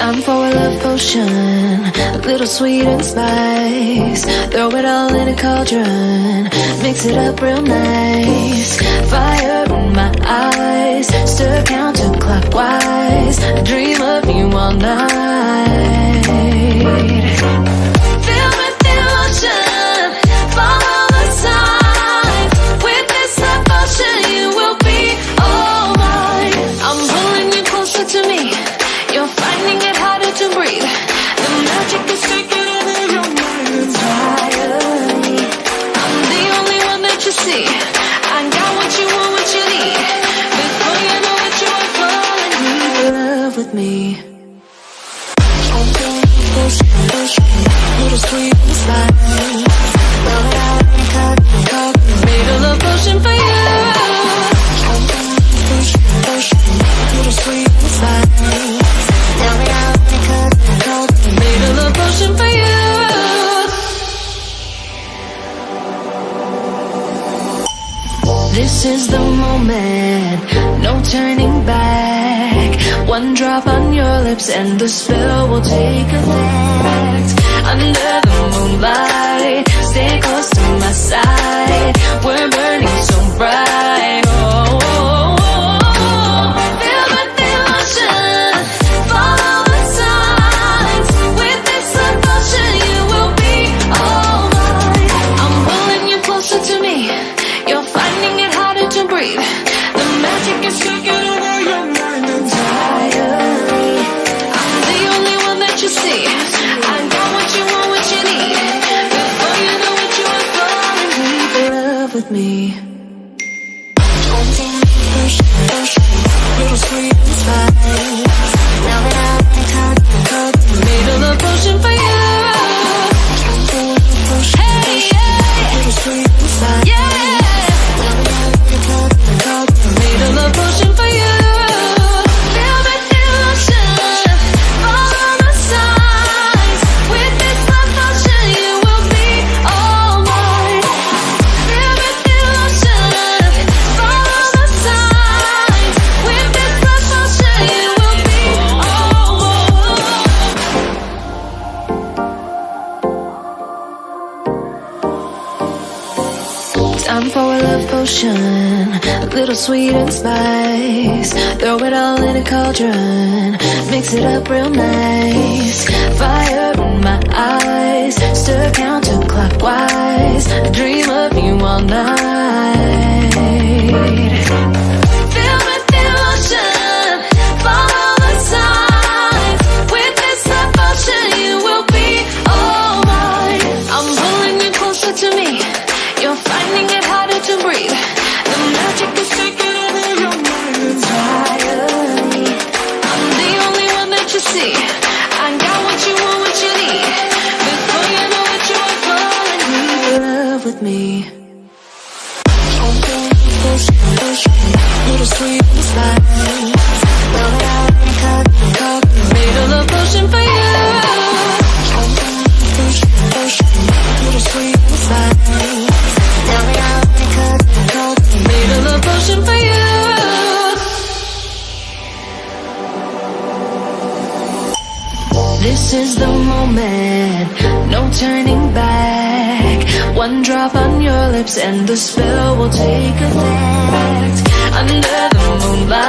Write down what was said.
Time for a love potion, a little sweet and spice. Throw it all in a cauldron, mix it up real nice. Fire in my eyes, stir counterclockwise. I dream of you all night. Filled with devotion, follow the signs. With this love potion, you will be all mine. I'm pulling you closer to me. You're finding it harder to breathe. The magic is taking over your mind entirely. I'm the only one that you see. I got what you want, what you need. Before you know it, you are falling deep in love with me. Little sweet and spice. Made a love potion for you. Little sweet and spice. Made a love potion for you. This is the moment, no turning back. One drop on your lips and the spell will take effect. Under the moonlight, stay close to my side. We're burning so bright. Oh, oh, oh. Feel the devotion, follow the signs. With this love potion, you will be all mine. I'm pulling you closer to me. You're finding it harder to breathe. The magic is taking over your mind entirely. I'm the only one that you see. I got what you want, what you need. Before you know it, you are falling deep in love with me. Little sweet and spice. Made a love potion for you. Hey, yeah. Little sweet and spice. Yeah. Made a love potion for you. Feel the devotion, follow the signs. With this love potion, you will be all mine. Feel the devotion, follow the signs. With this love potion, you will be all mine. Time for a love potion, a little sweet and spice. Throw it all in a cauldron, mix it up real nice. Fire in my eyes, stir counterclockwise. I dream of you all night. Filled with devotion, follow the signs. With this love potion, you will be all mine. I'm pulling you closer to me. You're finding it harder to breathe. The magic is taking over your mind entirely. I'm the only one that you see. I got what you want, what you need. Before you know it, you are falling deep in love with me. Little sweet and spice. Made a love potion for you. Little sweet and spice. Made a love potion for you. This is the moment, no turning back. One drop on your lips and the spell will take effect. Under the moonlight.